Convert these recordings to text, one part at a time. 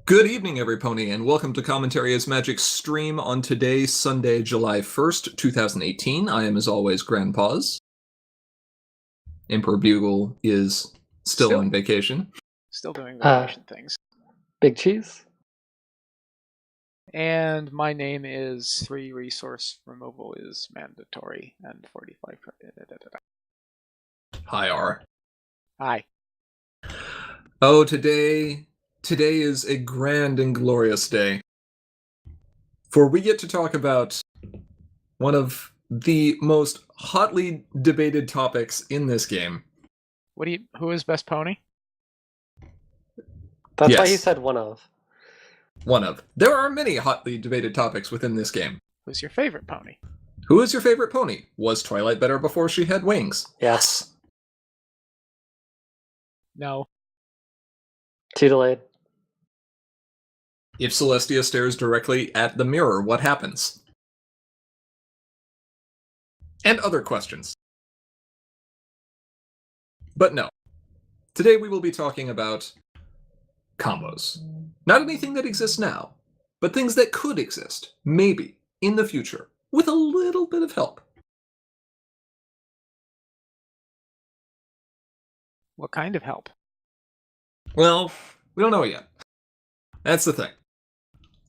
Good evening, everypony, and welcome to Commentary as Magic's stream on today, Sunday, July 1st, 2018. I am, as always, Grandpaws. Emperor Bugle is still on vacation. Still doing vacation things. Big Cheese. And my name is 3 resource removal is mandatory and 45. Hi, R. Hi. Oh, today is a grand and glorious day. For we get to talk about one of the most hotly debated topics in this game. Who is best pony? That's why he said one of. One of. There are many hotly debated topics within this game. Who's your favorite pony? Who is your favorite pony? Was Twilight better before she had wings? Yes. No. Too delayed. If Celestia stares directly at the mirror, what happens? And other questions. But no. Today we will be talking about combos. Not anything that exists now, but things that could exist, maybe, in the future, with a little bit of help. What kind of help? Well, we don't know yet. That's the thing.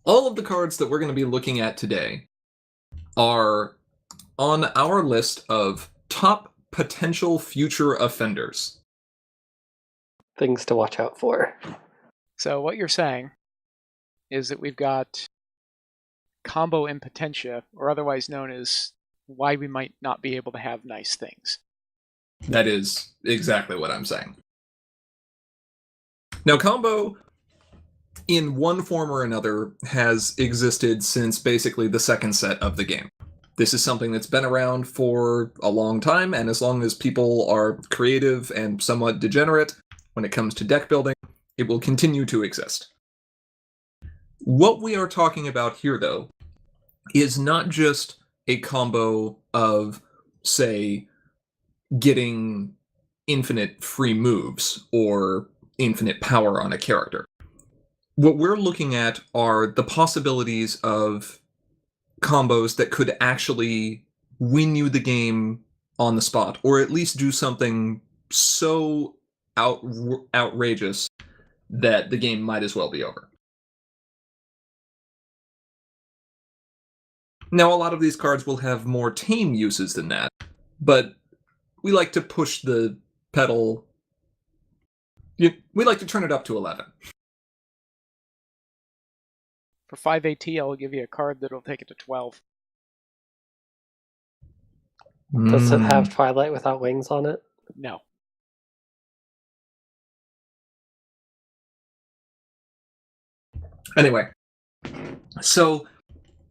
All of the cards that we're going to be looking at today are on our list of top potential future offenders. Things to watch out for. So what you're saying is that we've got combo In Potentia, or otherwise known as why we might not be able to have nice things. That is exactly what I'm saying. Now, combo, in one form or another, has existed since basically the second set of the game. This is something that's been around for a long time, and as long as people are creative and somewhat degenerate when it comes to deck building, it will continue to exist. What we are talking about here, though, is not just a combo of, say, getting infinite free moves or infinite power on a character. What we're looking at are the possibilities of combos that could actually win you the game on the spot, or at least do something so outrageous that the game might as well be over. Now, a lot of these cards will have more tame uses than that, but we like to push the pedal. We like to turn it up to 11. For 5 AT, I'll give you a card that'll take it to 12. Does it have Twilight without wings on it? No. Anyway, so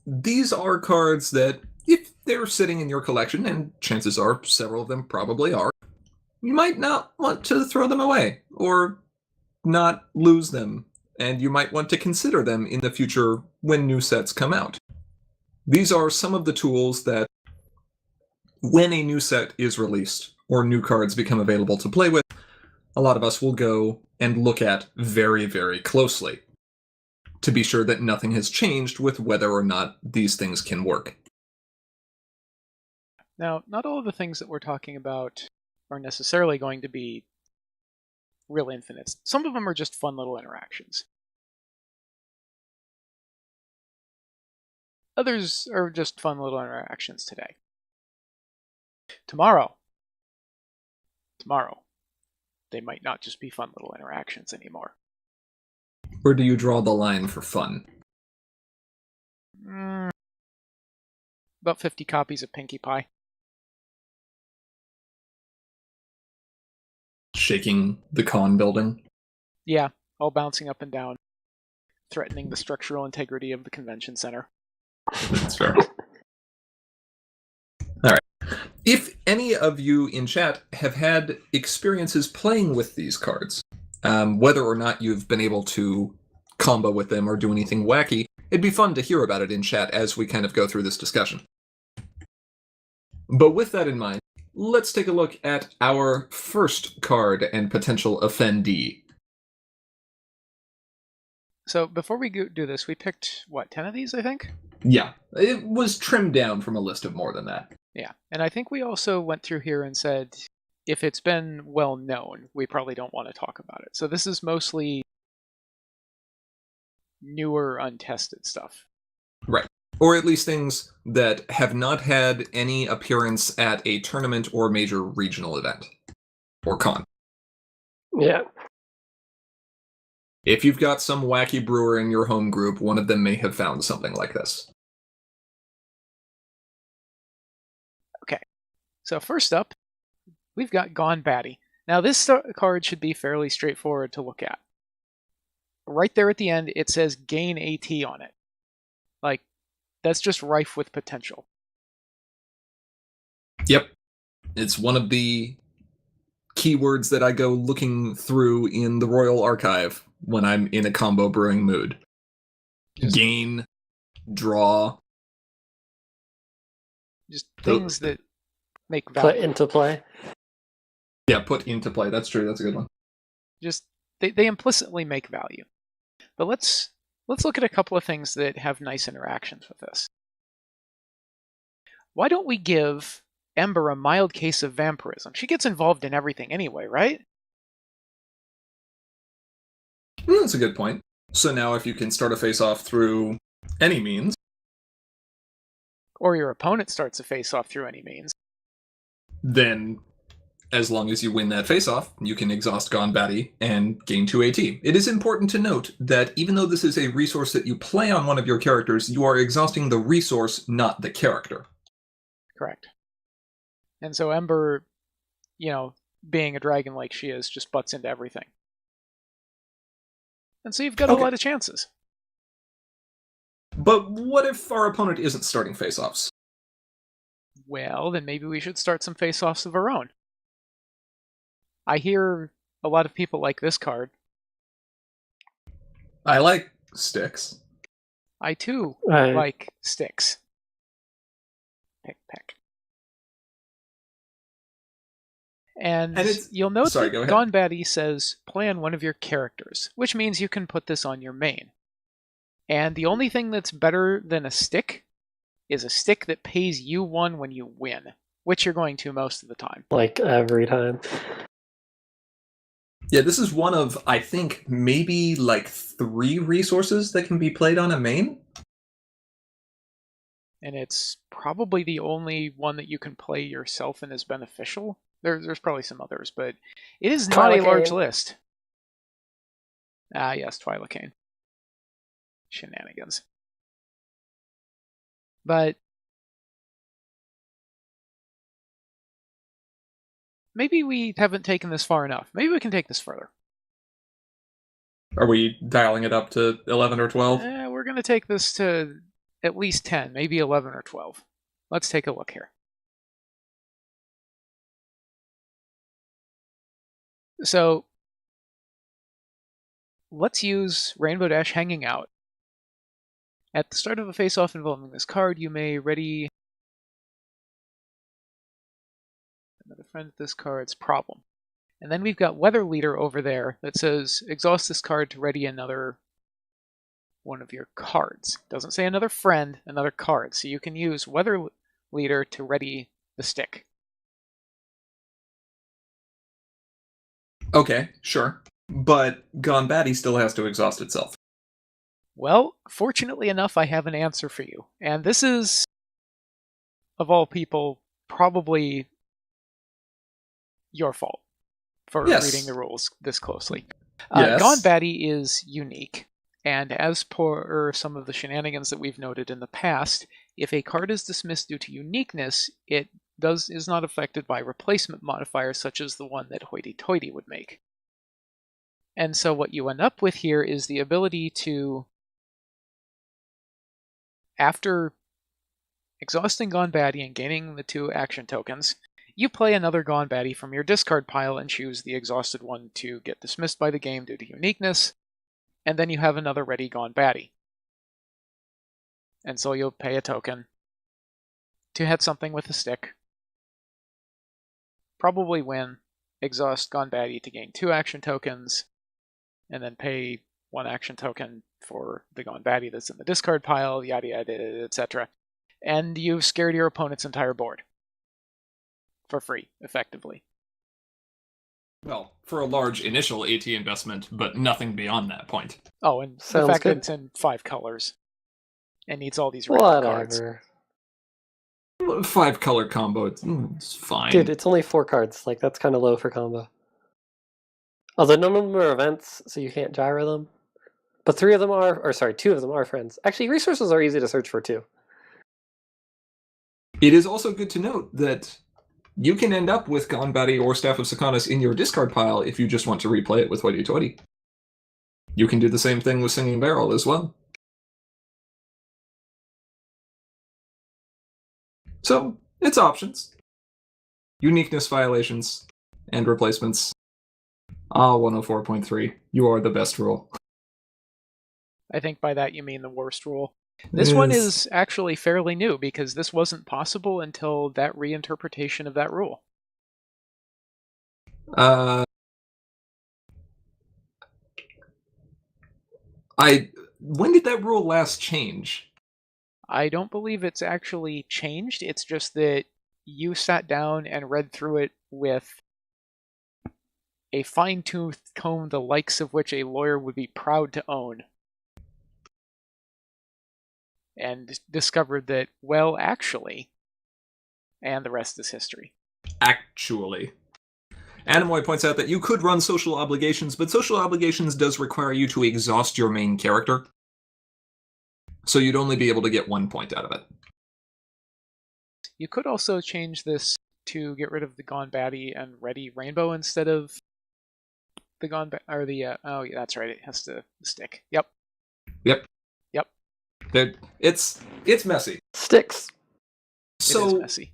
these are cards that, if they're sitting in your collection, and chances are several of them probably are, you might not want to throw them away, or not lose them, and you might want to consider them in the future when new sets come out. These are some of the tools that, when a new set is released, or new cards become available to play with, a lot of us will go and look at very, very closely, to be sure that nothing has changed with whether or not these things can work. Now, not all of the things that we're talking about are necessarily going to be real infinites. Some of them are just fun little interactions. Others are just fun little interactions today. Tomorrow, they might not just be fun little interactions anymore. Where do you draw the line for fun? About 50 copies of Pinkie Pie. Shaking the con building? Yeah, all bouncing up and down, threatening the structural integrity of the convention center. That's fair. Alright. If any of you in chat have had experiences playing with these cards, whether or not you've been able to combo with them or do anything wacky, it'd be fun to hear about it in chat as we kind of go through this discussion. But with that in mind, let's take a look at our first card and potential offendee. So before we do this, we picked, what, 10 of these, I think? Yeah, it was trimmed down from a list of more than that. Yeah, and I think we also went through here and said, if it's been well known, we probably don't want to talk about it. So this is mostly newer, untested stuff. Right. Or at least things that have not had any appearance at a tournament or major regional event. Or con. Yeah. If you've got some wacky brewer in your home group, one of them may have found something like this. Okay, so first up, we've got Gone Batty. Now this card should be fairly straightforward to look at. Right there at the end, it says gain AT on it. Like, that's just rife with potential. Yep. It's one of the keywords that I go looking through in the Royal Archive when I'm in a combo brewing mood. Gain, draw. Just things that make value. Put into play. Yeah, put into play. That's true. That's a good one. Just they implicitly make value. But let's look at a couple of things that have nice interactions with this. Why don't we give Ember a mild case of vampirism? She gets involved in everything anyway, right? That's a good point. So now if you can start a face-off through any means, or your opponent starts a face-off through any means, then as long as you win that face-off, you can exhaust Gone Batty and gain 2 AT. It is important to note that even though this is a resource that you play on one of your characters, you are exhausting the resource, not the character. Correct. And so Ember, being a dragon like she is, just butts into everything. And so you've got a lot of chances. But what if our opponent isn't starting face-offs? Well, then maybe we should start some face-offs of our own. I hear a lot of people like this card. I like sticks. I too like sticks. Pick, pick. And you'll note that Gone Batty says play on one of your characters, which means you can put this on your main. And the only thing that's better than a stick is a stick that pays you one when you win, which you're going to most of the time. Like every time. Yeah, this is one of, I think, maybe like 3 resources that can be played on a main. And it's probably the only one that you can play yourself and is beneficial. There's probably some others, but it is not a large list. Ah, yes, Twilicane. Shenanigans. But maybe we haven't taken this far enough. Maybe we can take this further. Are we dialing it up to 11 or 12? We're going to take this to at least 10, maybe 11 or 12. Let's take a look here. So let's use Rainbow Dash Hanging Out. At the start of a face-off involving this card, you may ready another friend with this card's problem. And then we've got Weather Leader over there that says exhaust this card to ready another one of your cards. Doesn't say another friend, another card. So you can use Weather Leader to ready the stick. Okay, sure. But Gone Batty still has to exhaust itself. Well, fortunately enough, I have an answer for you. And this is, of all people, probably your fault for reading the rules this closely. Yes. Gone Batty is unique. And as per some of the shenanigans that we've noted in the past, if a card is dismissed due to uniqueness, it is not affected by replacement modifiers such as the one that Hoity Toity would make. And so what you end up with here is the ability to, after exhausting Gone Batty and gaining the 2 action tokens, you play another Gone Batty from your discard pile and choose the exhausted one to get dismissed by the game due to uniqueness, and then you have another ready Gone Batty. And so you'll pay a token to hit something with a stick, probably win, exhaust Gone Batty to gain 2 action tokens, and then pay 1 action token for the Gone Baddie that's in the discard pile, yada yada, etc. And you've scared your opponent's entire board. For free, effectively. Well, for a large initial AT investment, but nothing beyond that point. Oh, and Sounds the fact good. that it's in 5 colors and needs all these random cards. Whatever. 5-color combo, it's fine. Dude, it's only 4 cards. Like, that's kind of low for combo. Although none of them are events, so you can't gyro them. But 2 of them are friends. Actually, resources are easy to search for, too. It is also good to note that you can end up with Gone Baddie or Staff of Sakanas in your discard pile if you just want to replay it with Hoity Toity. You can do the same thing with Singing Barrel as well. So, it's options. Uniqueness violations and replacements. 104.3. You are the best rule. I think by that you mean the worst rule. This one is actually fairly new because this wasn't possible until that reinterpretation of that rule. When did that rule last change? I don't believe it's actually changed. It's just that you sat down and read through it with a fine-tooth comb the likes of which a lawyer would be proud to own. And discovered that, well, actually, and the rest is history. Actually. Animoy points out that you could run social obligations, but social obligations does require you to exhaust your main character. So you'd only be able to get 1 point out of it. You could also change this to get rid of the Gone Baddie and Ready Rainbow instead of the Gone or the oh yeah, that's right, it has to stick. Yep. It's messy. Sticks. It is messy.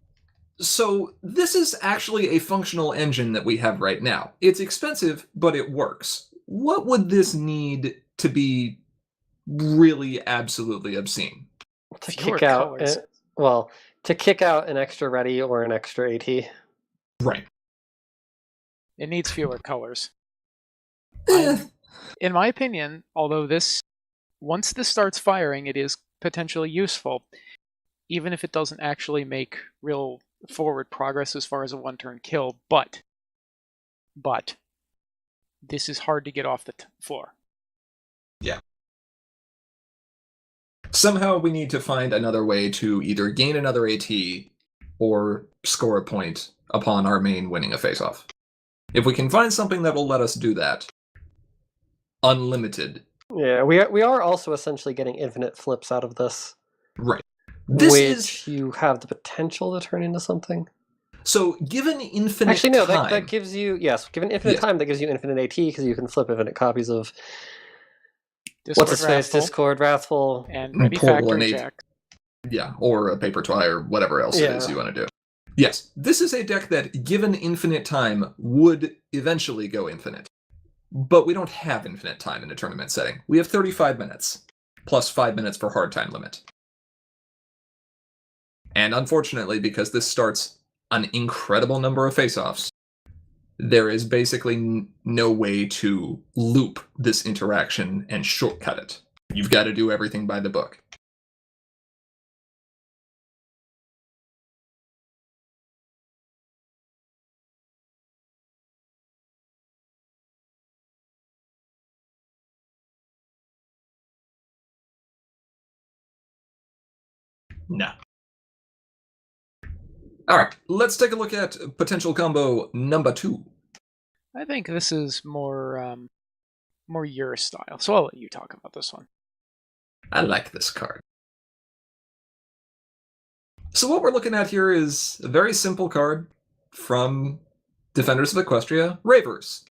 So this is actually a functional engine that we have right now. It's expensive, but it works. What would this need to be really absolutely obscene? To Fewer kick out, colors. to kick out an extra ready or an extra AT. Right. It needs fewer colors. Eh. In my opinion, although once this starts firing, it is potentially useful, even if it doesn't actually make real forward progress as far as a one-turn kill, but this is hard to get off the floor. Yeah. Somehow we need to find another way to either gain another AT or score a point upon our main winning a face-off. If we can find something that will let us do that, unlimited. Yeah, we are also essentially getting infinite flips out of this. Right. You have the potential to turn into something. So, given infinite Actually, no, time... that gives you... Yes, given infinite time, that gives you infinite AT, because you can flip infinite copies of... Discord, Wrathful... And Ready Factory Jack. Yeah, or a Paper Twy, or whatever else it is you want to do. Yes, this is a deck that, given infinite time, would eventually go infinite. But we don't have infinite time in a tournament setting. We have 35 minutes, plus 5 minutes for hard time limit. And unfortunately, because this starts an incredible number of face-offs, there is basically no way to loop this interaction and shortcut it. You've got to do everything by the book. No. Alright, let's take a look at potential combo number 2. I think this is more your style, so I'll let you talk about this one. I like this card. So what we're looking at here is a very simple card from Defenders of Equestria, Ravers.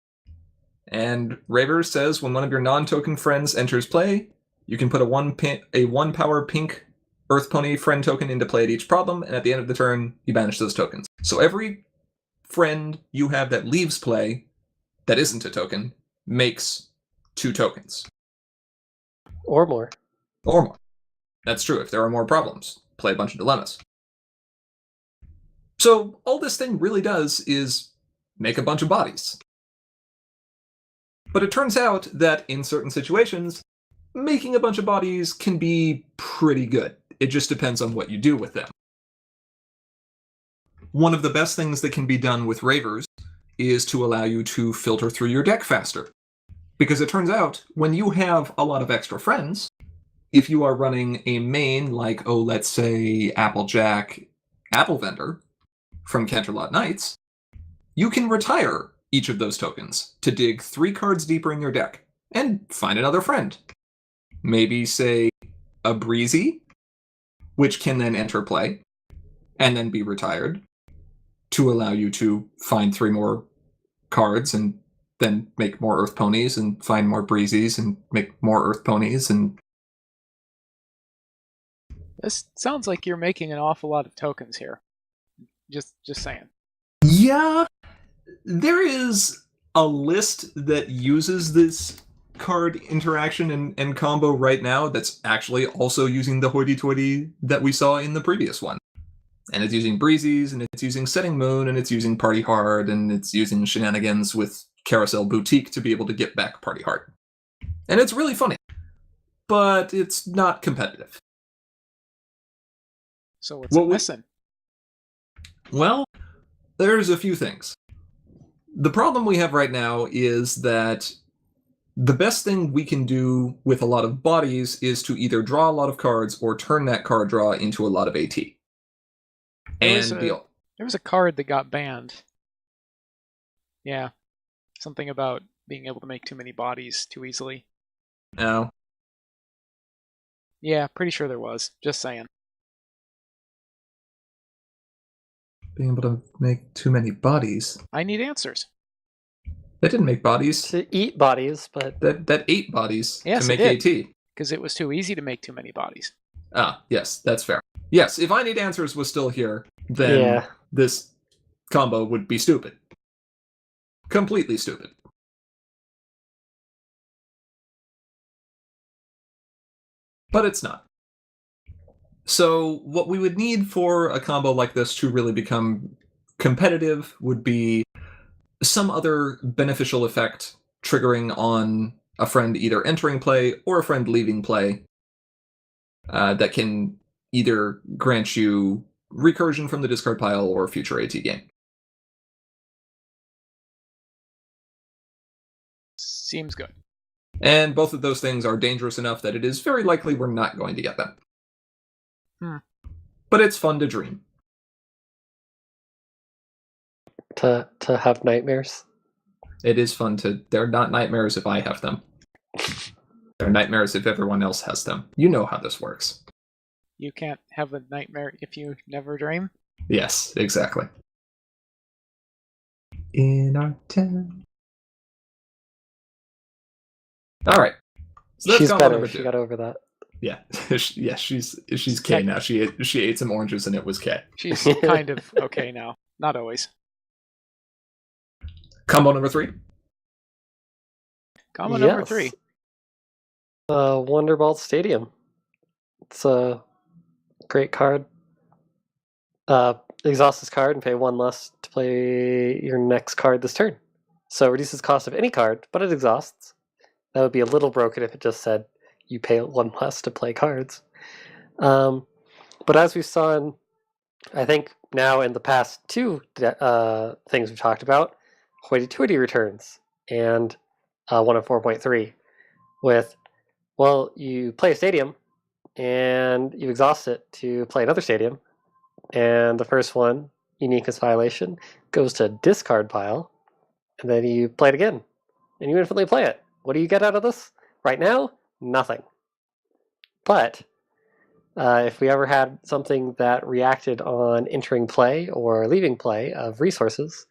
And Ravers says when one of your non-token friends enters play, you can put a 1-power pink Earth Pony friend token into play at each problem, and at the end of the turn, you banish those tokens. So every friend you have that leaves play, that isn't a token, makes 2 tokens. Or more. Or more. That's true. If there are more problems, play a bunch of dilemmas. So all this thing really does is make a bunch of bodies. But it turns out that in certain situations, making a bunch of bodies can be pretty good. It just depends on what you do with them. One of the best things that can be done with Ravers is to allow you to filter through your deck faster. Because it turns out, when you have a lot of extra friends, if you are running a main like, let's say Applejack Apple Vendor from Canterlot Knights, you can retire each of those tokens to dig 3 cards deeper in your deck and find another friend. Maybe, say, a Breezy, which can then enter play and then be retired to allow you to find 3 more cards and then make more Earth Ponies and find more Breezes and make more Earth Ponies. And This sounds like you're making an awful lot of tokens here. Just saying. yeah, there is a list that uses this card interaction and combo right now that's actually also using the hoity-toity that we saw in the previous one. And it's using Breezes, and it's using Setting Moon, and it's using Party Hard, and it's using shenanigans with Carousel Boutique to be able to get back Party Hard. And it's really funny, but it's not competitive. So what's it missing? Well, there's a few things. The problem we have right now is that the best thing we can do with a lot of bodies is to either draw a lot of cards or turn that card draw into a lot of AT. There was a card that got banned. Yeah. Something about being able to make too many bodies too easily. No. Yeah, pretty sure there was. Just saying. Being able to make too many bodies. I need answers. That didn't make bodies. To eat bodies, but That ate bodies Yes, to make it did. AT. Because it was too easy to make too many bodies. Ah, yes, that's fair. Yes, if I Need Answers was still here, then yeah. this combo would be stupid. Completely stupid. But it's not. So what we would need for a combo like this to really become competitive would be some other beneficial effect triggering on a friend either entering play or a friend leaving play that can either grant you recursion from the discard pile or future AT gain. Seems good. And both of those things are dangerous enough that it is very likely we're not going to get them. But it's fun to dream. To have nightmares. It is fun to... They're not nightmares if I have them. They're nightmares if everyone else has them. You know how this works. You can't have a nightmare if you never dream? Yes, exactly. In our town. All right. So that's She's combo better. number She 2. got over that. Yeah, yeah, she's K now. She ate some oranges and it was K. She's kind of okay now. Not always. Combo number 3. Combo number 3. Wonderbolt Stadium. It's a great card. Exhaust this card and pay 1 less to play your next card this turn. So reduces cost of any card, but it exhausts. That would be a little broken if it just said you pay 1 less to play cards. But as we saw in, I think now in the past 2 things we've talked about, hoity-toity returns and 1 of 4.3 with, well, you play a stadium and you exhaust it to play another stadium, and the first one, uniqueness violation, goes to discard pile, and then you play it again and you infinitely play it. What do you get out of this? Right now, nothing. But if we ever had something that reacted on entering play or leaving play of resources,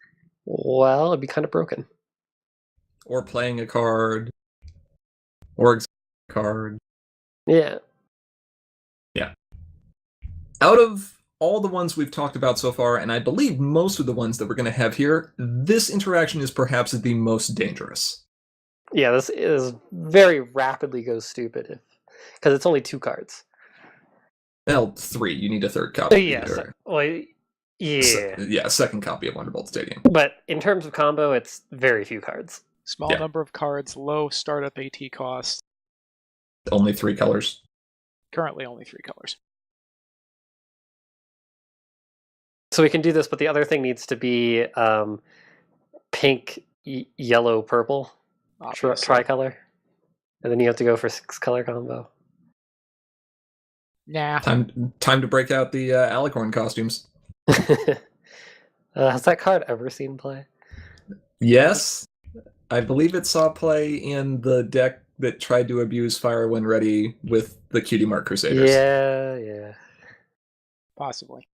well, it'd be kind of broken. Or playing a card. Or a card. Yeah. Yeah. Out of all the ones we've talked about so far, and I believe most of the ones that we're going to have here, this interaction is perhaps the most dangerous. Yeah, this is very rapidly goes stupid because it's only 2 cards. Well, 3. You need a third copy. Yes. Well, yeah. Second copy of Wonderbolt Stadium. But in terms of combo, it's very few cards. Small number of cards, low startup AT cost. Only 3 colors. Currently only 3 colors. So we can do this, but the other thing needs to be pink, yellow, purple, tricolor. And then you have to go for 6-color combo. Nah. Time to break out the Alicorn costumes. Has that card ever seen play? Yes. I believe it saw play in the deck that tried to abuse Fire When Ready with the Cutie Mark Crusaders. Yeah. Possibly.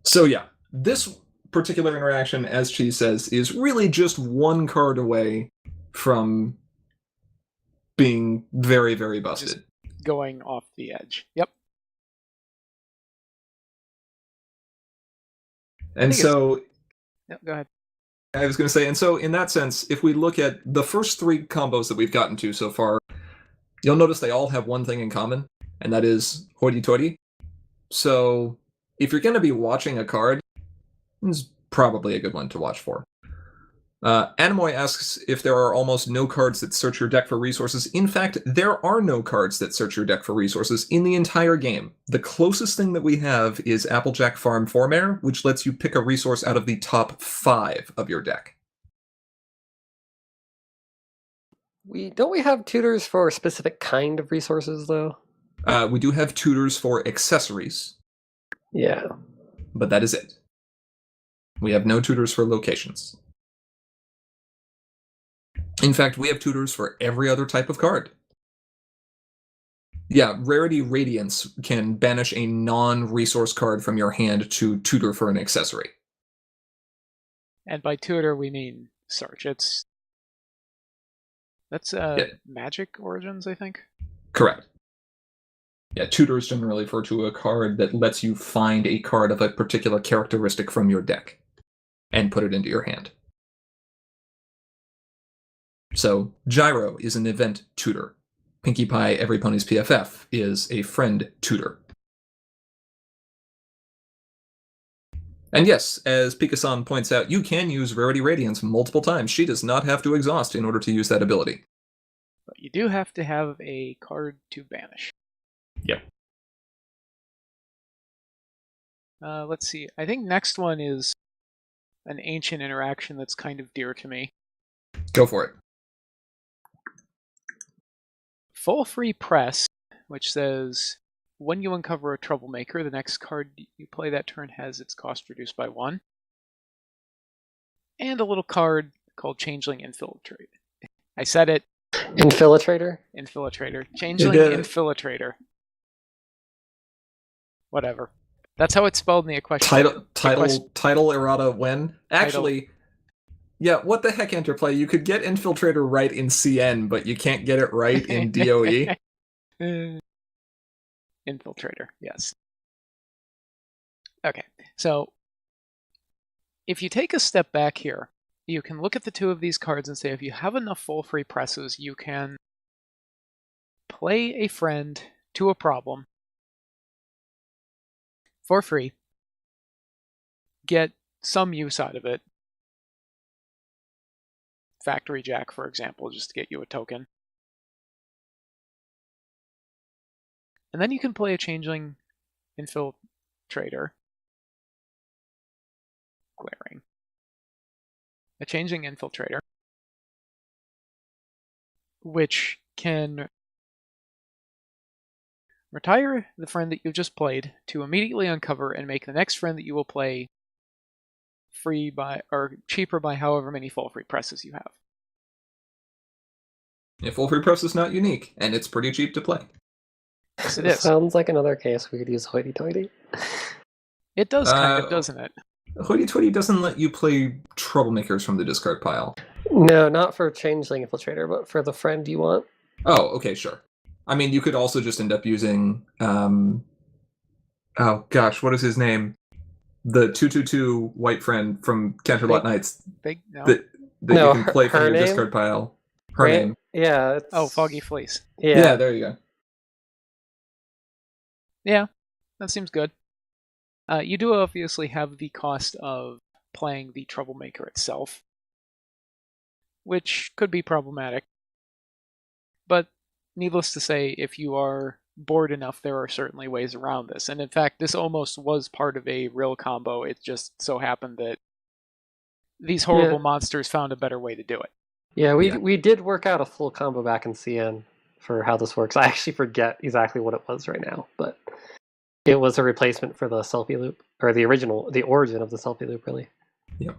So yeah, this particular interaction, as Cheese says, is really just one card away from being very, very busted. Just going off the edge. Yep. And so... No, go ahead. I was going to say, and so in that sense, if we look at the first 3 combos that we've gotten to so far, you'll notice they all have one thing in common, and that is hoity-toity. So if you're going to be watching a card, it's probably a good one to watch for. Animoy asks if there are almost no cards that search your deck for resources. In fact, there are no cards that search your deck for resources in the entire game. The closest thing that we have is Applejack Farm Formare, which lets you pick a resource out of the top 5 of your deck. Don't we have tutors for a specific kind of resources, though? We do have tutors for accessories. Yeah. But that is it. We have no tutors for locations. In fact, we have tutors for every other type of card. Yeah, Rarity Radiance can banish a non-resource card from your hand to tutor for an accessory. And by tutor, we mean search. That's Magic Origins, I think? Correct. Yeah, tutors generally refer to a card that lets you find a card of a particular characteristic from your deck and put it into your hand. So, Gyro is an event tutor. Pinkie Pie Every Pony's PFF is a friend tutor. And yes, as Pika-san points out, you can use Rarity Radiance multiple times. She does not have to exhaust in order to use that ability. But you do have to have a card to banish. Yep. Let's see. I think next one is an ancient interaction that's kind of dear to me. Go for it. Full Free Press, which says, when you uncover a Troublemaker, the next card you play that turn has its cost reduced by 1. And a little card called Changeling Infiltrator. I said it. Infiltrator? Infiltrator. Changeling Infiltrator. Whatever. That's how it's spelled in the question. Title errata when? Actually, yeah, what the heck, Interplay? You could get Infiltrator right in CN, but you can't get it right in DOE. Infiltrator, yes. Okay, so if you take a step back here, you can look at the 2 of these cards and say if you have enough full free presses, you can play a friend to a problem for free, get some use out of it. Factory Jack, for example, just to get you a token. And then you can play a Changeling Infiltrator. Glaring. A Changeling Infiltrator, which can retire the friend that you've just played to immediately uncover and make the next friend that you will play free by or cheaper by however many full free presses you have. Yeah, full free press is not unique, and it's pretty cheap to play. Yes, it is. Sounds like another case we could use hoity-toity. It does kind of, doesn't it? Hoity-toity doesn't let you play Troublemakers from the discard pile. No, not for Changeling Infiltrator, but for the friend you want. Oh, okay, sure. I mean, you could also just end up using, oh gosh, what is his name? The 2/2/2 white friend from Canterlot Knights. No. That No, you can play from your name? discard pile. Her name. Yeah. Oh, Foggy Fleece. Yeah, there you go. Yeah, that seems good. You do obviously have the cost of playing the Troublemaker itself. which could be problematic. But needless to say, if you are bored enough, there are certainly ways around this. And in fact, this almost was part of a real combo. It just so happened that these horrible monsters found a better way to do it. Yeah, we did work out a full combo back in CN for how this works. I actually forget exactly what it was right now, but it was a replacement for the selfie loop, or the origin of the selfie loop, really. Yep.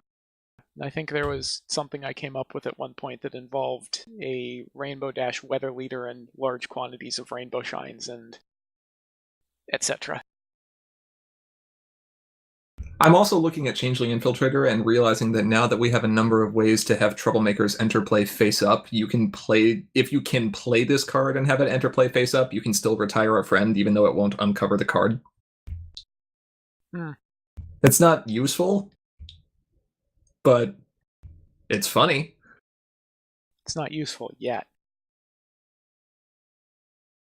I think there was something I came up with at one point that involved a Rainbow Dash weather leader and large quantities of rainbow shines and etc. I'm also looking at Changeling Infiltrator and realizing that now that we have a number of ways to have Troublemakers enter play face up, you can play, if you can play this card and have it enter play face up, you can still retire a friend even though it won't uncover the card. It's not useful, but it's funny. It's not useful yet.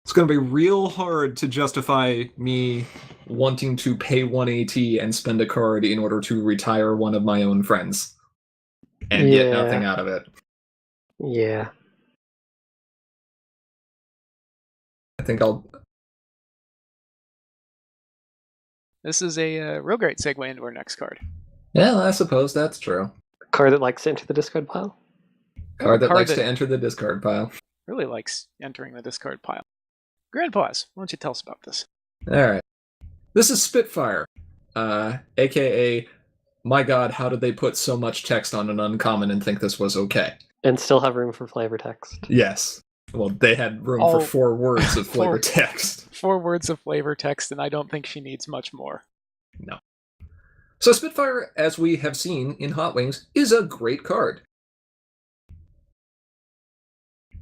It's going to be real hard to justify me wanting to pay 1 AT and spend a card in order to retire one of my own friends and get nothing out of it. Yeah. I think I'll... This is a real great segue into our next card. Yeah, I suppose that's true. Card that likes to enter the discard pile? Card that likes to enter the discard pile. Really likes entering the discard pile. Grandpaws, why don't you tell us about this? Alright. This is Spitfire, aka, my god, how did they put so much text on an uncommon and think this was okay? And still have room for flavor text. Yes. Well, they had room for 4 words of flavor text. 4 words of flavor text, and I don't think she needs much more. No. So Spitfire, as we have seen in Hot Wings, is a great card.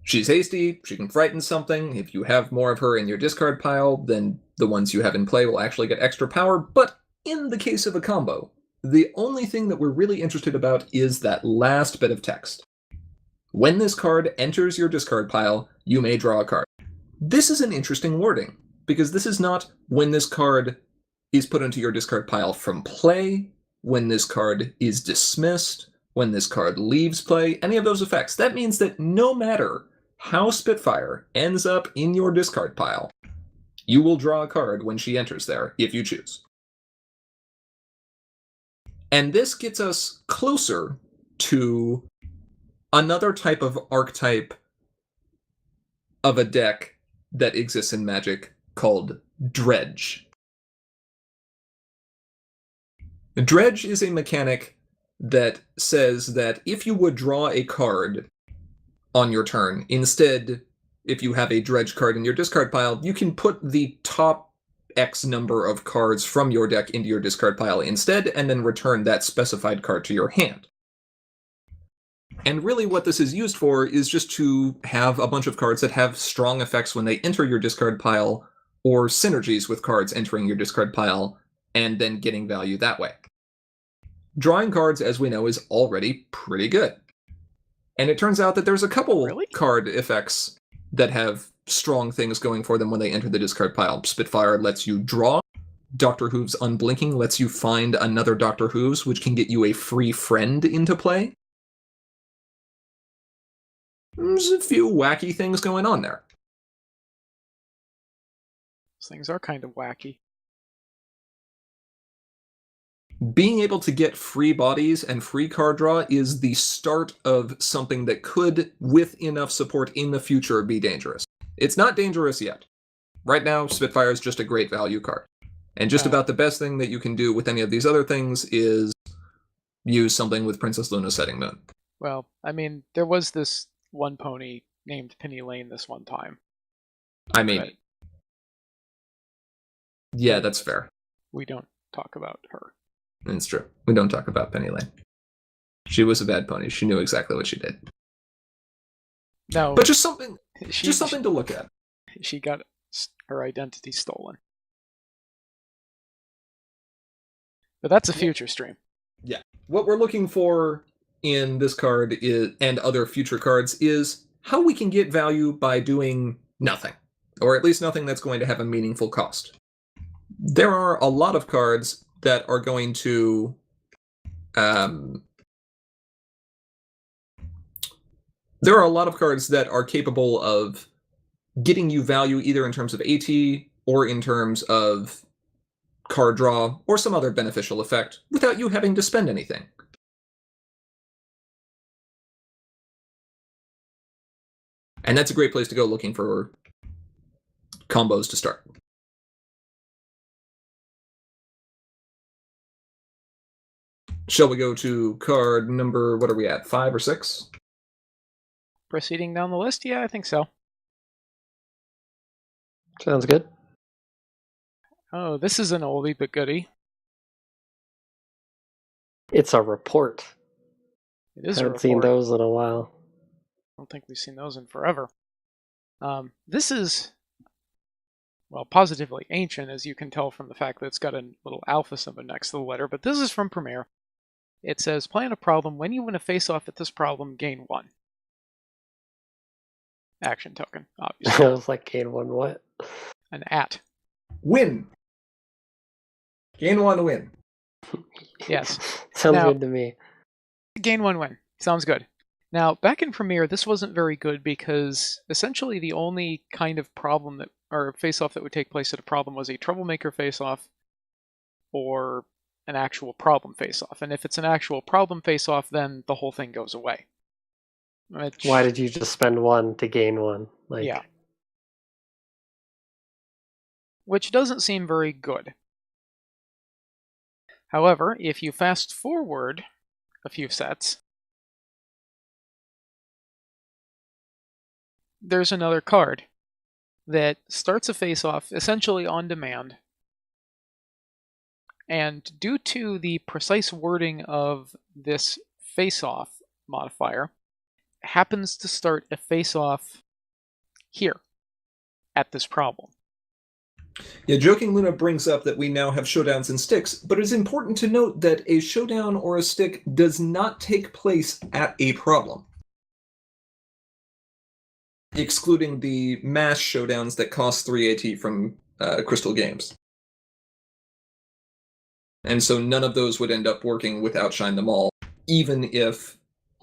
She's hasty, she can frighten something. If you have more of her in your discard pile, then the ones you have in play will actually get extra power. But in the case of a combo, the only thing that we're really interested about is that last bit of text. When this card enters your discard pile, you may draw a card. This is an interesting wording, because this is not when this card is put into your discard pile from play, when this card is dismissed, when this card leaves play, any of those effects. That means that no matter how Spitfire ends up in your discard pile, you will draw a card when she enters there, if you choose. And this gets us closer to another type of archetype of a deck that exists in Magic called Dredge. Dredge is a mechanic that says that if you would draw a card on your turn, instead, if you have a Dredge card in your discard pile, you can put the top X number of cards from your deck into your discard pile instead, and then return that specified card to your hand. And really what this is used for is just to have a bunch of cards that have strong effects when they enter your discard pile, or synergies with cards entering your discard pile, and then getting value that way. Drawing cards, as we know, is already pretty good. And it turns out that there's a couple card effects that have strong things going for them when they enter the discard pile. Spitfire lets you draw. Dr. Hooves Unblinking lets you find another Dr. Hooves, which can get you a free friend into play. There's a few wacky things going on there. Those things are kind of wacky. Being able to get free bodies and free card draw is the start of something that could, with enough support in the future, be dangerous. It's not dangerous yet. Right now, Spitfire is just a great value card. And just about the best thing that you can do with any of these other things is use something with Princess Luna Setting Moon. Well, I mean, there was this one pony named Penny Lane this one time. I mean, yeah, that's fair. We don't talk about her. It's true. We don't talk about Penny Lane. She was a bad pony. She knew exactly what she did. No, but just something to look at. She got her identity stolen. But that's a future stream. Yeah. What we're looking for in this card is, and other future cards, is how we can get value by doing nothing. Or at least nothing that's going to have a meaningful cost. There are a lot of cards that are going to There are a lot of cards that are capable of getting you value either in terms of AT or in terms of card draw or some other beneficial effect without you having to spend anything. And that's a great place to go looking for combos to start. Shall we go to card number, what are we at, 5 or 6? Proceeding down the list? Yeah, I think so. Sounds good. Oh, this is an oldie but goodie. It's a report. It is Haven't a seen report. those in a while. I don't think we've seen those in forever. This is, well, positively ancient, as you can tell from the fact that it's got a little alpha symbol next to the letter, but this is from Premier. It says, plan a problem. When you win a face-off at this problem, gain 1. Action token, obviously. I was like, gain 1 what? An at. Win! Gain 1 to win. Yes. Sounds Now- good to me. Gain 1 win. Sounds good. Now, back in Premier, this wasn't very good because essentially the only kind of problem that, or face-off that would take place at a problem was a troublemaker face-off or an actual problem face-off. And if it's an actual problem face-off, then the whole thing goes away. Why did you just spend 1 to gain 1? Like, Yeah. Which doesn't seem very good. However, if you fast forward a few sets, there's another card that starts a face-off essentially on demand. And due to the precise wording of this face-off modifier, happens to start a face-off here at this problem. Yeah, Joking Luna brings up that we now have showdowns and sticks, but it's important to note that a showdown or a stick does not take place at a problem. Excluding the mass showdowns that cost 3 AT from Crystal Games. And so none of those would end up working with Outshine Them All, even if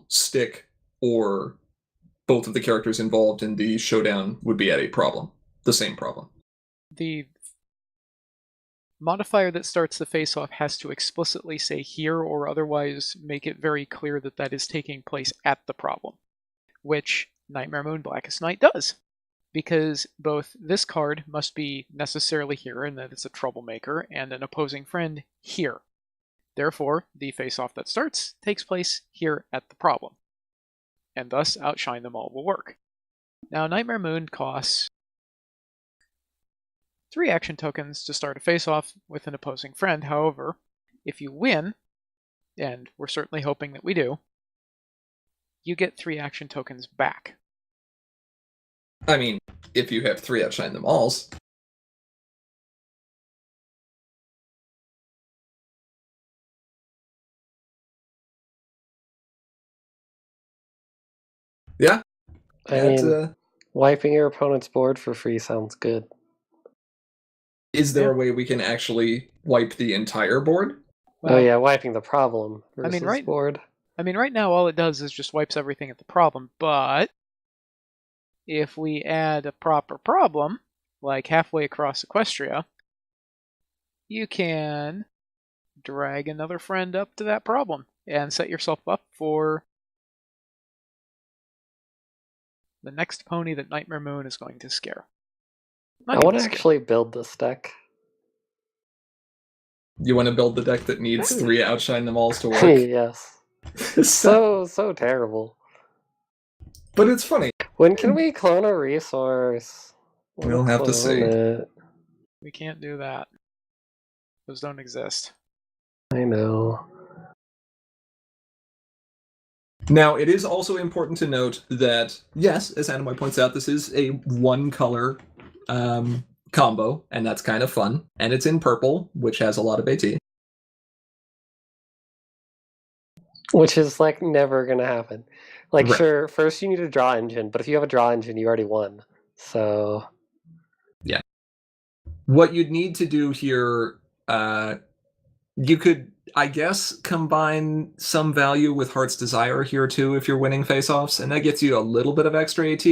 stick or both of the characters involved in the showdown would be at a problem. The same problem. The modifier that starts the face-off has to explicitly say here or otherwise make it very clear that that is taking place at the problem, which Nightmare Moon Blackest Night does, because both this card must be necessarily here and that it's a troublemaker, and an opposing friend here. Therefore, the face-off that starts takes place here at the problem, and thus Outshine Them All will work. Now, Nightmare Moon costs 3 action tokens to start a face-off with an opposing friend. However, if you win, and we're certainly hoping that we do, you get 3 action tokens back. I mean, if you have 3 Outshine Them Alls. Yeah. I mean, wiping your opponent's board for free sounds good. Is there a way we can actually wipe the entire board? Oh yeah, wiping the problem versus right- board. I mean, right now all it does is just wipes everything at the problem, but if we add a proper problem, like halfway across Equestria, you can drag another friend up to that problem and set yourself up for the next pony that Nightmare Moon is going to scare. I want to actually build this deck. You want to build the deck that needs 3 Outshine Them Alls to work? Yes. So terrible. But it's funny. When can we clone a resource? We'll have to see. It. We can't do that. Those don't exist. I know. Now, it is also important to note that, yes, as Animoy points out, this is a one-color combo, and that's kind of fun. And it's in purple, which has a lot of AT. Which is, like, never going to happen. Like, Right. Sure, first you need a draw engine, but if you have a draw engine, you already won. So... Yeah. What you'd need to do here You could, I guess, combine some value with Heart's Desire here too if you're winning face-offs, and that gets you a little bit of extra AT,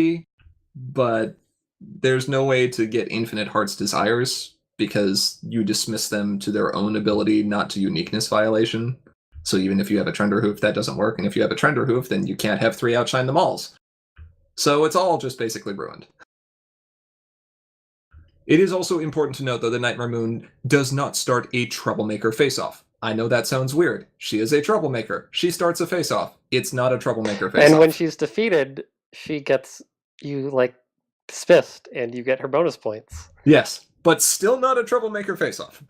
but there's no way to get infinite Heart's Desires because you dismiss them to their own ability, not to uniqueness violation. So even if you have a Trenderhoof, that doesn't work, and if you have a Trenderhoof, then you can't have 3 Outshine them alls. So it's all just basically ruined. It is also important to note, though, that Nightmare Moon does not start a troublemaker face-off. I know that sounds weird. She is a troublemaker. She starts a face-off. It's not a troublemaker face-off. And when she's defeated, she gets you, like, dismissed, and you get her bonus points. Yes, but still not a troublemaker face-off.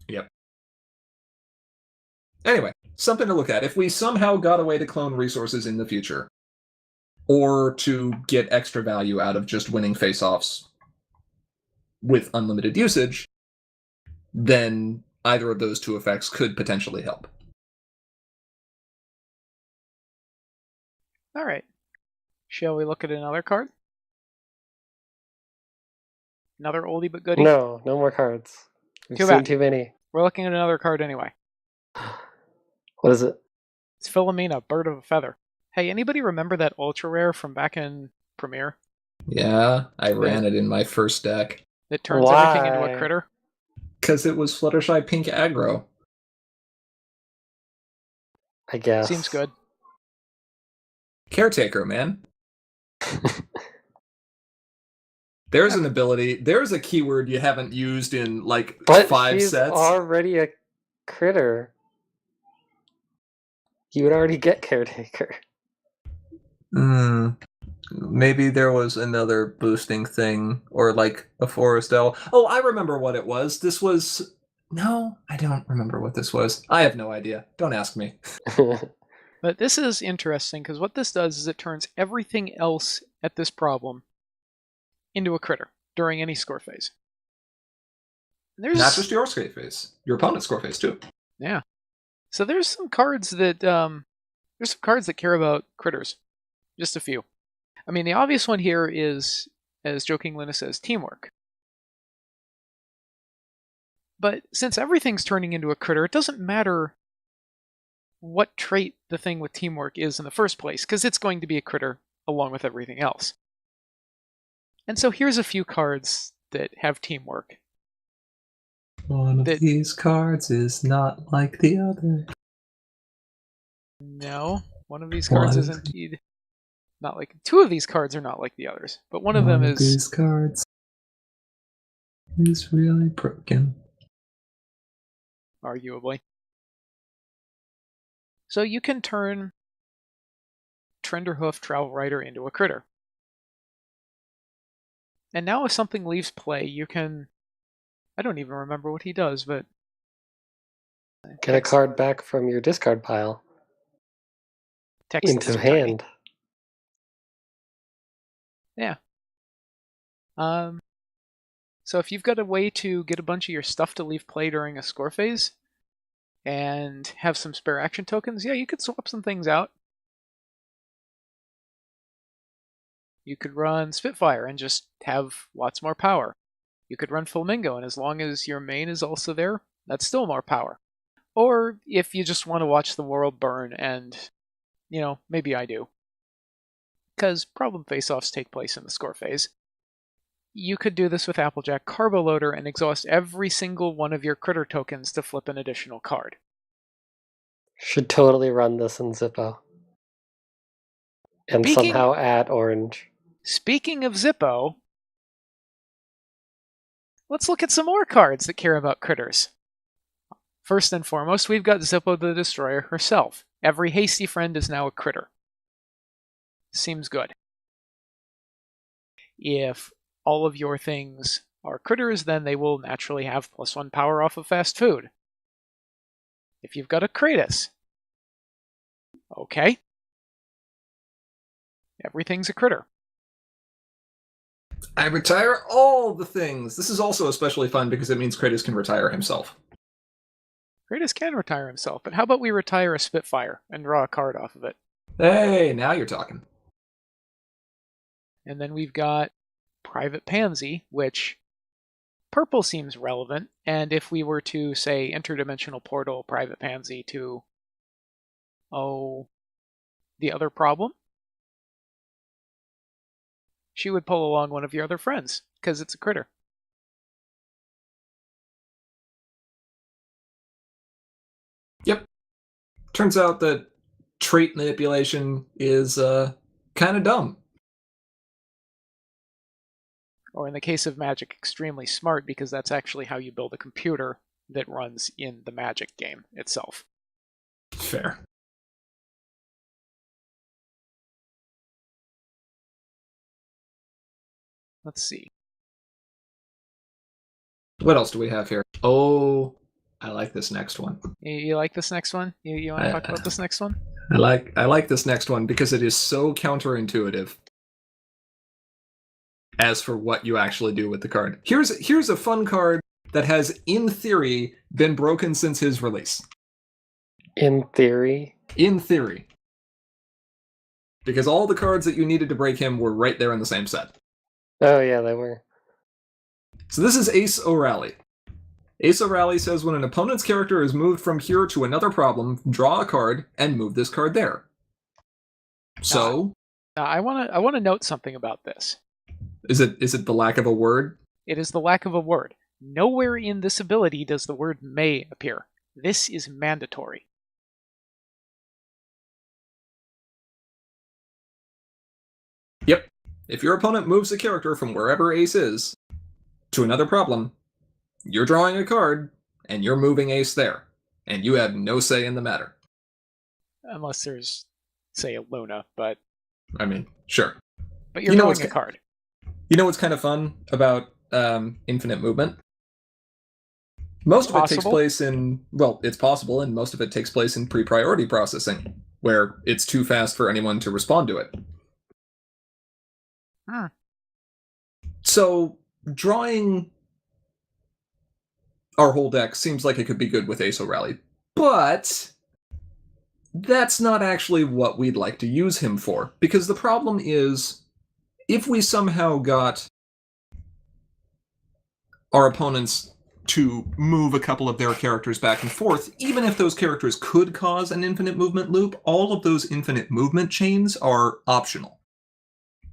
Yep. Anyway, something to look at. If we somehow got a way to clone resources in the future, or to get extra value out of just winning face-offs with unlimited usage, then either of those two effects could potentially help. All right. Shall we look at another card? Another oldie but goodie? No more cards. We've Too seen bad. too many. We're looking at another card anyway. What is it? It's Philomena, Bird of a Feather. Hey, anybody remember that ultra rare from back in Premiere? Yeah, I ran it in my first deck. That turns everything into Why? a critter? Because it was Fluttershy Pink aggro. I guess. Seems good. Caretaker, man. There's an ability, there's a keyword you haven't used in like But 5 she's sets. already a critter. You would already get Caretaker. Maybe there was another boosting thing, or like a Forest L. Oh, I remember what it was. This was... No, I don't remember what this was. I have no idea. Don't ask me. But this is interesting because what this does is it turns everything else at this problem into a critter during any score phase. There's Not just your score phase, your opponent's score phase too. Yeah. So there's some cards that care about critters. Just a few. I mean, the obvious one here is, as Joking Luna says, teamwork. But since everything's turning into a critter, it doesn't matter what trait the thing with teamwork is in the first place, because it's going to be a critter along with everything else. And so here's a few cards that have teamwork. One of these cards is not like the other. No, one of these cards is indeed not like... Two of these cards are not like the others, but one of them is... These cards is really broken. Arguably. So you can turn Trenderhoof Travel Rider into a critter. And now if something leaves play, you can... I don't even remember what he does, but... Get a card back from your discard pile. Text Into hand. Yeah. So if you've got a way to get a bunch of your stuff to leave play during a score phase, and have some spare action tokens, yeah, you could swap some things out. You could run Spitfire and just have lots more power. You could run Flamingo, and as long as your main is also there, that's still more power. Or if you just want to watch the world burn, and, you know, maybe I do, because problem face-offs take place in the score phase, you could do this with Applejack Carbo Loader and exhaust every single one of your critter tokens to flip an additional card. Should totally run this in Zippo. And somehow add orange. Speaking of Zippo, let's look at some more cards that care about critters. First and foremost, we've got Zippo the Destroyer herself. Every hasty friend is now a critter. Seems good. If all of your things are critters, then they will naturally have +1 power off of fast food. If you've got a Kratos, okay. Everything's a critter. I retire all the things. This is also especially fun because it means Kratos can retire himself. Kratos can retire himself, but how about we retire a Spitfire and draw a card off of it? Hey, now you're talking. And then we've got Private Pansy, which purple seems relevant, and if we were to, say, interdimensional portal Private Pansy to, the other problem, she would pull along one of your other friends, because it's a critter. Yep. Turns out that trait manipulation is kind of dumb. Or in the case of Magic, extremely smart, because that's actually how you build a computer that runs in the Magic game itself. Fair. Let's see. What else do we have here? Oh, I like this next one. You like this next one? You want to talk about this next one? I like this next one because it is so counterintuitive as for what you actually do with the card. Here's a fun card that has, in theory, been broken since his release. In theory? In theory. Because all the cards that you needed to break him were right there in the same set. Oh yeah, they were. So this is Ace O'Rally. Ace O'Rally says when an opponent's character is moved from here to another problem, draw a card and move this card there. So I want to note something about this. is it the lack of a word? It is the lack of a word. Nowhere in this ability does the word may appear. This is mandatory. Yep. If your opponent moves a character from wherever Ace is to another problem, you're drawing a card and you're moving Ace there, and you have no say in the matter. Unless there's, say, a Luna, but I mean, sure. But you're drawing a card. You know what's kind of fun about infinite movement? Most of it takes place in, well, it's possible, and most of it takes place in pre-priority processing, where it's too fast for anyone to respond to it. Hmm. So, drawing our whole deck seems like it could be good with Ace O'Rally, but that's not actually what we'd like to use him for, because the problem is, if we somehow got our opponents to move a couple of their characters back and forth, even if those characters could cause an infinite movement loop, all of those infinite movement chains are optional.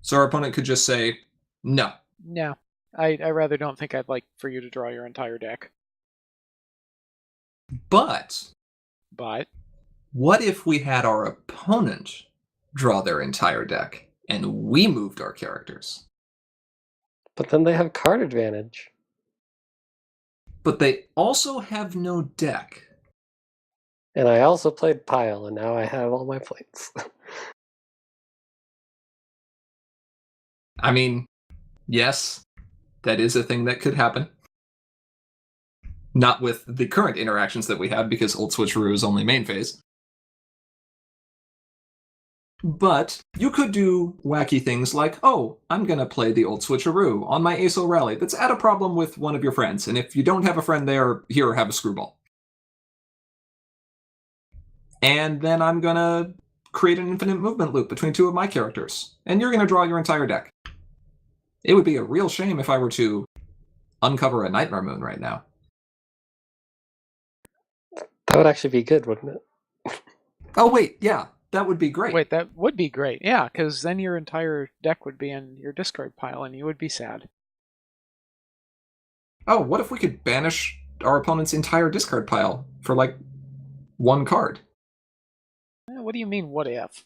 So our opponent could just say, no. No. I rather don't think I'd like for you to draw your entire deck. But what if we had our opponent draw their entire deck, and we moved our characters? But then they have card advantage. But they also have no deck. And I also played Pile, and now I have all my plates. I mean, yes, that is a thing that could happen. Not with the current interactions that we have, because Old Switcheroo is only main phase. But you could do wacky things like, oh, I'm going to play the Old Switcheroo on my Ace O'Rally that's at a problem with one of your friends, and if you don't have a friend there, here, have a screwball. And then I'm going to create an infinite movement loop between two of my characters, and you're going to draw your entire deck. It would be a real shame if I were to uncover a Nightmare Moon right now. That would actually be good, wouldn't it? Oh, wait, yeah, that would be great. Wait, that would be great. Yeah, because then your entire deck would be in your discard pile, and you would be sad. Oh, what if we could banish our opponent's entire discard pile for, like, one card? What do you mean, what if?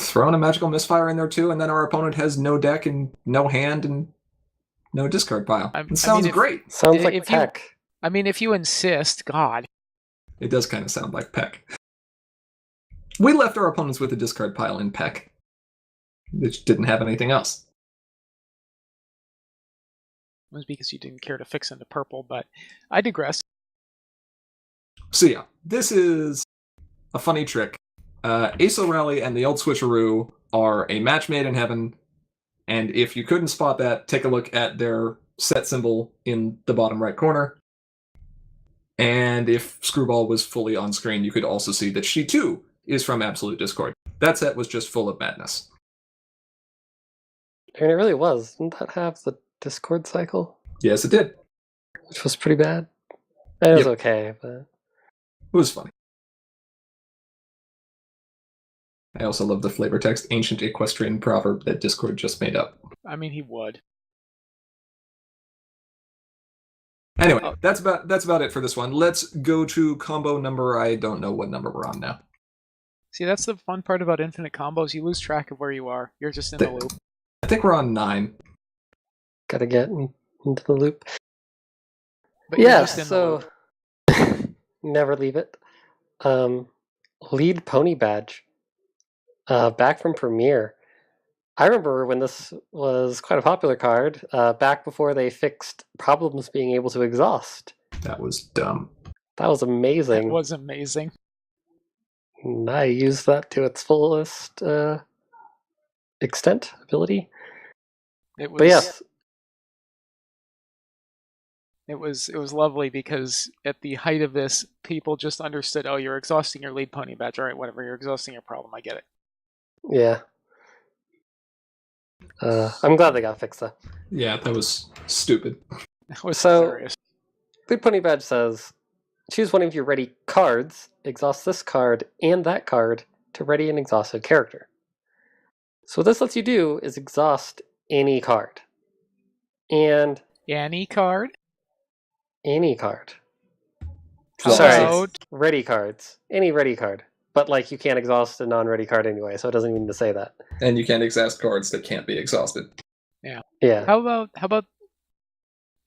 Throw in a magical misfire in there too, and then our opponent has no deck and no hand and no discard pile. It sounds great. Sounds like Peck. I mean, if you insist, God. It does kind of sound like Peck. We left our opponents with a discard pile in Peck, which didn't have anything else. It was because you didn't care to fix into purple, but I digress. So yeah, this is a funny trick. Ace O'Rally and the Old Switcheroo are a match made in heaven, and if you couldn't spot that, take a look at their set symbol in the bottom right corner. And if Screwball was fully on screen, you could also see that she too is from Absolute Discord. That set was just full of madness. I mean, it really was. Didn't that have the Discord cycle? Yes, it did. Which was pretty bad. It was Yep. okay, but... It was funny. I also love the flavor text, ancient equestrian proverb that Discord just made up. I mean, he would. Anyway, that's about it for this one. Let's go to combo number. I don't know what number we're on now. See, that's the fun part about infinite combos. You lose track of where you are. You're just in the loop. I think we're on 9. Gotta get into the loop. But you're Yeah, just in the so... loop. Never leave it. Lead Pony Badge. Back from Premiere. I remember when this was quite a popular card, back before they fixed problems being able to exhaust. That was dumb. That was amazing. That was amazing. And I used that to its fullest extent, ability. It was, But yes, it was lovely because at the height of this, people just understood, oh, you're exhausting your lead pony badge. All right, whatever, you're exhausting your problem. I get it. yeah. I'm glad they got fixed though. Yeah, that was stupid. That was So- hilarious. Lead Pony Badge says, choose one of your ready cards, exhaust this card and that card to ready an exhausted character. So what this lets you do is exhaust any card. And Any card? any card. How Sorry. about Ready cards. Any ready card. But like you can't exhaust a non-ready card anyway, so it doesn't mean to say that. And you can't exhaust cards that can't be exhausted. Yeah. how about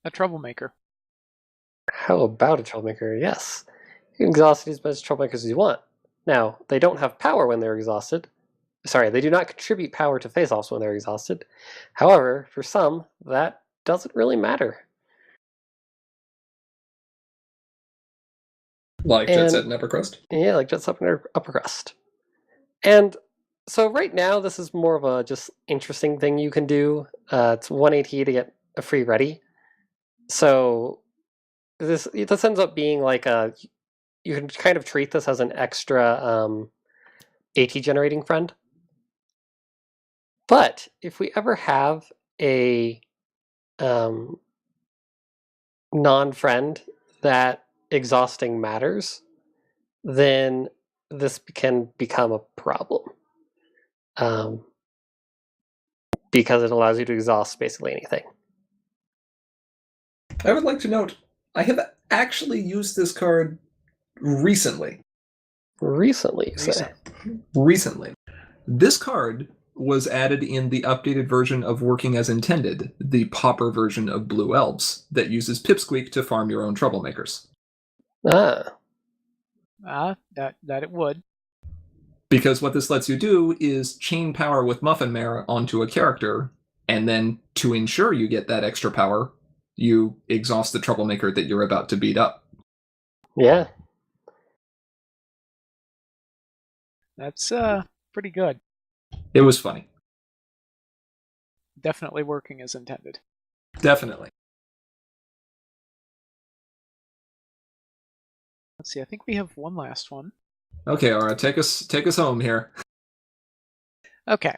a troublemaker? How about a troublemaker? Yes. You can exhaust as much troublemakers as you want. Now, they don't have power when they're exhausted. Sorry, they do not contribute power to face-offs when they're exhausted. However, for some, that doesn't really matter. Like Jet And- Set and Evercrest. Yeah, like Jet Up and Upper Crust. And so right now, this is more of a just interesting thing you can do. It's 1 AT to get a free ready. So this ends up being like a... You can kind of treat this as an extra AT generating friend. But if we ever have a non-friend that exhausting matters, then this can become a problem. Because it allows you to exhaust basically anything. I would like to note, I have actually used this card recently. Recently, you say? Recently. This card was added in the updated version of Working as Intended, the pauper version of Blue Elves, that uses Pipsqueak to farm your own troublemakers. Ah, That it would. Because what this lets you do is chain power with Muffin Mare onto a character, and then to ensure you get that extra power, you exhaust the troublemaker that you're about to beat up. yeah. That's pretty good. It was funny. Definitely working as intended. Definitely. Let's see, I think we have one last one. Okay, Aura, take us home here. Okay.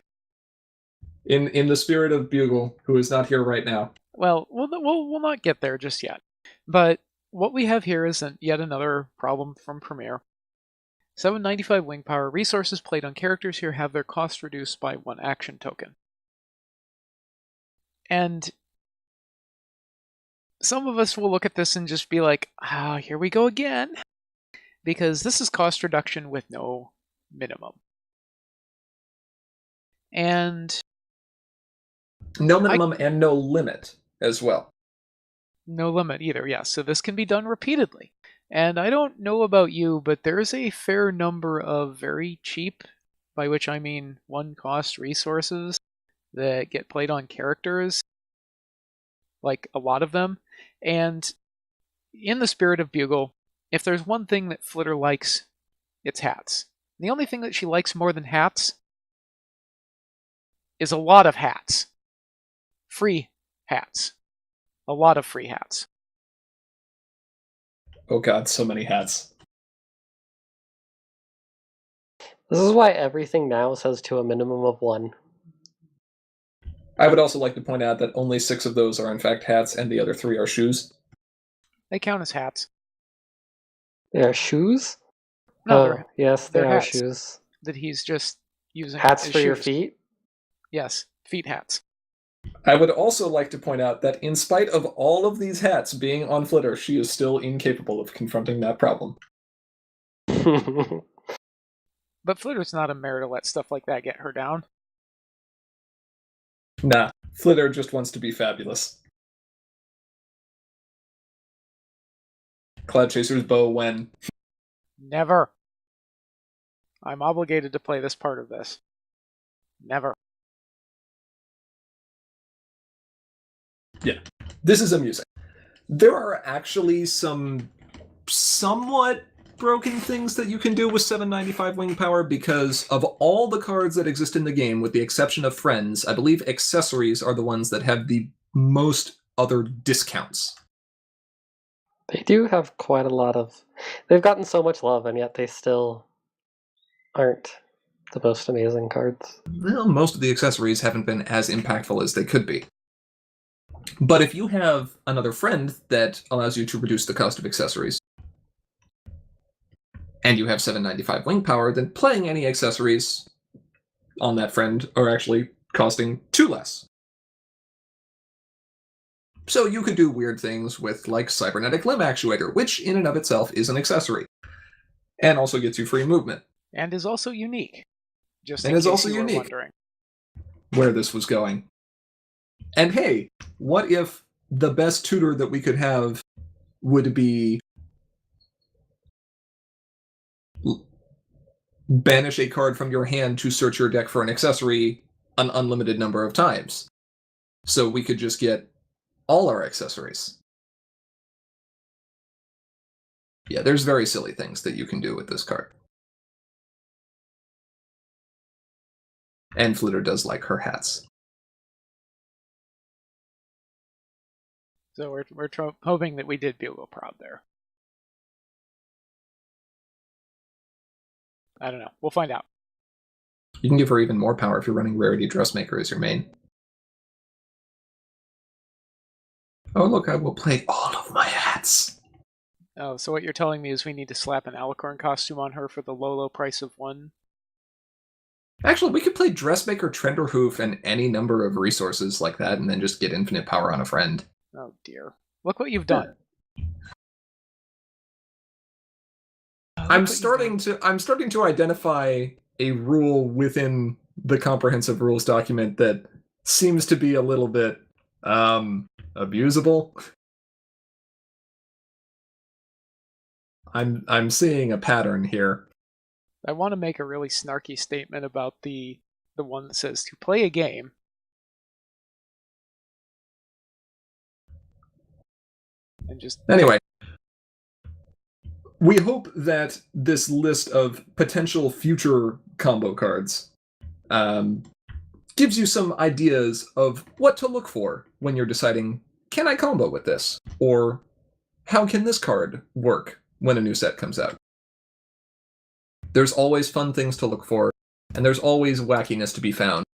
In the spirit of Bugle, who is not here right now. Well, we'll not get there just yet. But what we have here is yet another problem from Premiere. 795 wing power. Resources played on characters here have their cost reduced by 1 action token. And some of us will look at this and just be like, here we go again. Because this is cost reduction with no minimum. And No minimum and no limit as well. no limit either, yes. So this can be done repeatedly. And I don't know about you, but there's a fair number of very cheap, by which I mean 1 cost resources that get played on characters. Like a lot of them. And in the spirit of Bugle, if there's one thing that Flitter likes, it's hats. And the only thing that she likes more than hats is a lot of hats. Free hats. A lot of free hats. Oh god, so many hats. This is why everything now says to a minimum of 1. I would also like to point out that only 6 of those are in fact hats, and the other 3 are shoes. They count as hats. They are shoes? No, Oh, yes, they they're are hats. shoes. That he's just using Hats as for your shoes. feet? Yes, feet hats. I would also like to point out that in spite of all of these hats being on Flitter, she is still incapable of confronting that problem. But Flitter's not a mare to let stuff like that get her down. Nah, Flitter just wants to be fabulous. Cloud Chaser's bow when? Never. I'm obligated to play this part of this. Never. Yeah, this is amusing. There are actually some somewhat broken things that you can do with 795 wing power, because of all the cards that exist in the game, with the exception of friends, I believe accessories are the ones that have the most other discounts. They do have quite a lot of... They've gotten so much love, and yet they still aren't the most amazing cards. Well, most of the accessories haven't been as impactful as they could be. But if you have another friend that allows you to reduce the cost of accessories, and you have 795 wing power, then playing any accessories on that friend are actually costing 2 less. So you could do weird things with, like, Cybernetic Limb Actuator, which in and of itself is an accessory, and also gets you free movement. And is also unique. Just And in is case also you were unique. wondering. Where this was going. And hey, what if the best tutor that we could have would be banish a card from your hand to search your deck for an accessory an unlimited number of times? So we could just get all our accessories. Yeah, there's very silly things that you can do with this card. And Flitter does like her hats. So we're hoping that we did Bugle proud there. I don't know. We'll find out. You can give her even more power if you're running Rarity Dressmaker as your main. Oh, look, I will play all of my hats. Oh, so what you're telling me is we need to slap an Alicorn costume on her for the low price of 1? Actually, we could play Dressmaker, Trenderhoof, and any number of resources like that, and then just get infinite power on a friend. Oh dear. Look what you've done. I'm starting to identify a rule within the comprehensive rules document that seems to be a little bit abusable. I'm seeing a pattern here. I want to make a really snarky statement about the one that says to play a game. And just Anyway, we hope that this list of potential future combo cards gives you some ideas of what to look for when you're deciding, can I combo with this? Or how can this card work when a new set comes out? There's always fun things to look for, and there's always wackiness to be found.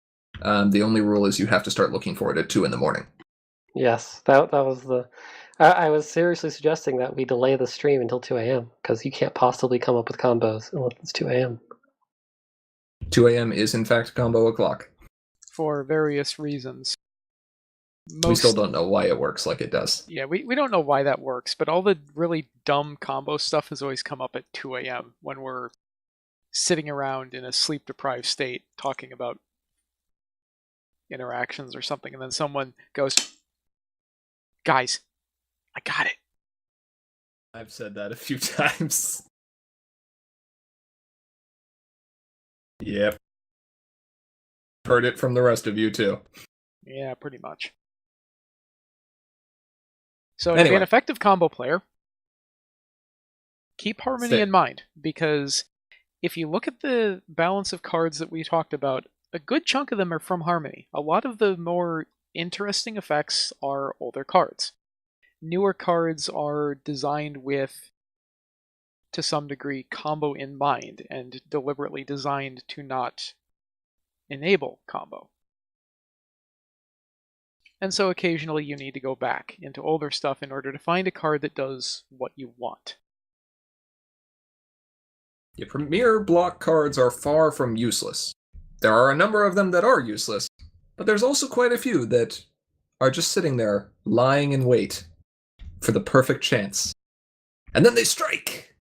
The only rule is you have to start looking for it at 2 in the morning. Yes, that was the... I was seriously suggesting that we delay the stream until 2 a.m. because you can't possibly come up with combos unless it's 2 a.m. 2 a.m. is in fact combo o'clock. for various reasons. We still don't know why it works like it does. Yeah, we don't know why that works, but all the really dumb combo stuff has always come up at 2 a.m. when we're sitting around in a sleep-deprived state talking about interactions or something, and then someone goes, "Guys, I got it." I've said that a few times. Yep. Heard it from the rest of you, too. Yeah, pretty much. So to be Anyway. an effective combo player, keep Harmony in mind, because if you look at the balance of cards that we talked about, a good chunk of them are from Harmony. A lot of the more interesting effects are older cards. Newer cards are designed with, to some degree, combo in mind, and deliberately designed to not enable combo. And so occasionally you need to go back into older stuff in order to find a card that does what you want. Your premier block cards are far from useless. There are a number of them that are useless, but there's also quite a few that are just sitting there, lying in wait for the perfect chance. And then they strike!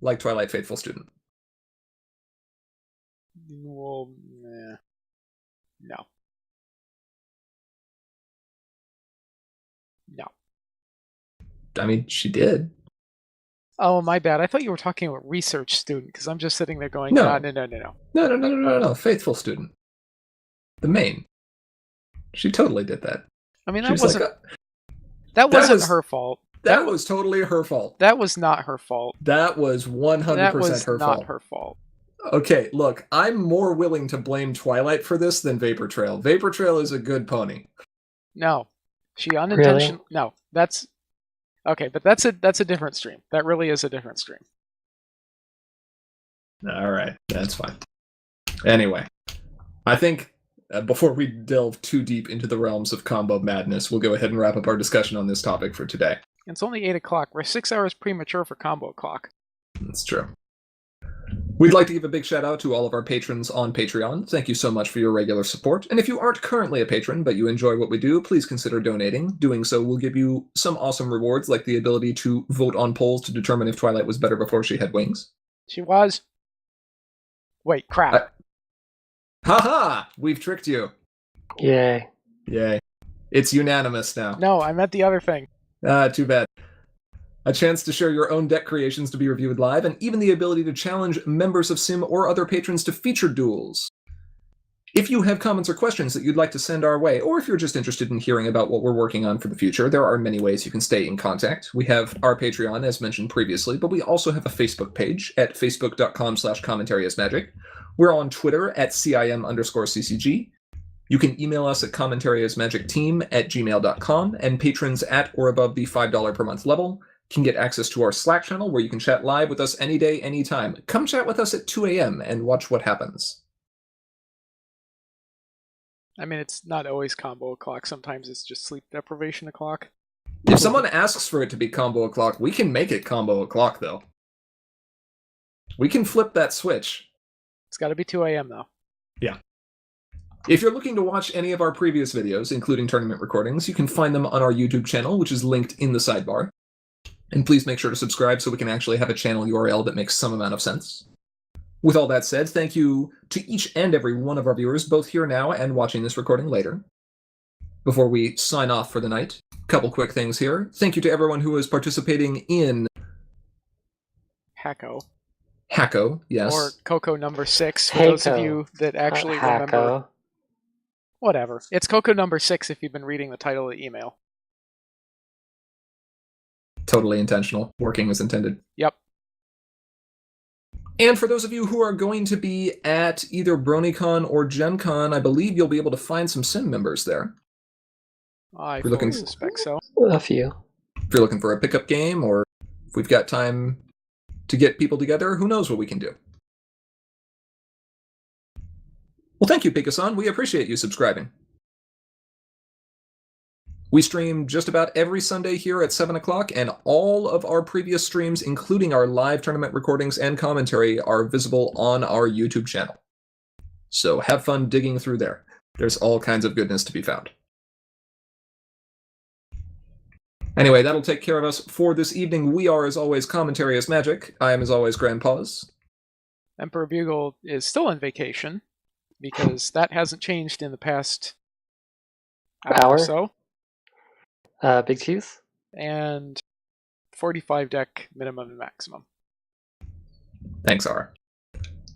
Like Twilight Faithful Student. Well, no. No. I mean, she did. Oh, my bad. I thought you were talking about research student, because I'm just sitting there going, No. No. Faithful Student. The main. She totally did that. I mean, She that was wasn't, like, that wasn't was- her fault. that was totally her fault. That was not her fault. That was 100% That was her not fault. her fault. Okay, look, I'm more willing to blame Twilight for this than Vapor Trail. Vapor Trail is a good pony. No. She unintentionally... No, that's... Okay, but that's a different stream. That really is a different stream. All right, that's fine. Anyway, I think before we delve too deep into the realms of combo madness, we'll go ahead and wrap up our discussion on this topic for today. It's only 8 o'clock. We're 6 hours premature for combo o'clock. That's true. We'd like to give a big shout out to all of our patrons on Patreon. Thank you so much for your regular support. And if you aren't currently a patron, but you enjoy what we do, please consider donating. Doing so will give you some awesome rewards, like the ability to vote on polls to determine if Twilight was better before she had wings. She was. Wait, crap. Haha! We've tricked you. Yay. Yay. It's unanimous now. No, I meant the other thing. Too bad. A chance to share your own deck creations to be reviewed live, and even the ability to challenge members of Sim or other patrons to feature duels. If you have comments or questions that you'd like to send our way, or if you're just interested in hearing about what we're working on for the future, there are many ways you can stay in contact. We have our Patreon, as mentioned previously, but we also have a Facebook page at facebook.com/commentariasmagic. We're on Twitter at CIM_CCG. You can email us at commentariasmagicteam@gmail.com, and patrons at or above the $5 per month level can get access to our Slack channel where you can chat live with us any day, anytime. Come chat with us at 2 a.m. and watch what happens. I mean, it's not always combo o'clock. Sometimes it's just sleep deprivation o'clock. If someone asks for it to be combo o'clock, we can make it combo o'clock, though. We can flip that switch. It's got to be 2 a.m. though. Yeah. If you're looking to watch any of our previous videos, including tournament recordings, you can find them on our YouTube channel, which is linked in the sidebar. And please make sure to subscribe so we can actually have a channel URL that makes some amount of sense. With all that said, thank you to each and every one of our viewers, both here now and watching this recording later. Before we sign off for the night, a couple quick things here. Thank you to everyone who is participating in Hacko. Hacko, yes. Or Coco number 6, for those of Hacko. you that actually remember. Hacko. Whatever. It's Coco number 6 if you've been reading the title of the email. Totally intentional. Working as intended. Yep. And for those of you who are going to be at either BronyCon or Gen Con, I believe you'll be able to find some Sim members there. I We're looking- fully suspect so. A few. If you're looking for a pickup game, or if we've got time to get people together, who knows what we can do. Well, thank you, Pika-san. We appreciate you subscribing. We stream just about every Sunday here at 7 o'clock, and all of our previous streams, including our live tournament recordings and commentary, are visible on our YouTube channel. So have fun digging through there. There's all kinds of goodness to be found. Anyway, that'll take care of us for this evening. We are, as always, Commentary is Magic. I am, as always, Grandpaws. Emperor Bugle is still on vacation, because that hasn't changed in the past hour or so. Big Cheese? And 45 deck minimum and maximum. Thanks, R.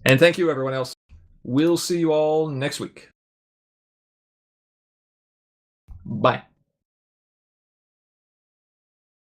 And thank you, everyone else. We'll see you all next week. Bye.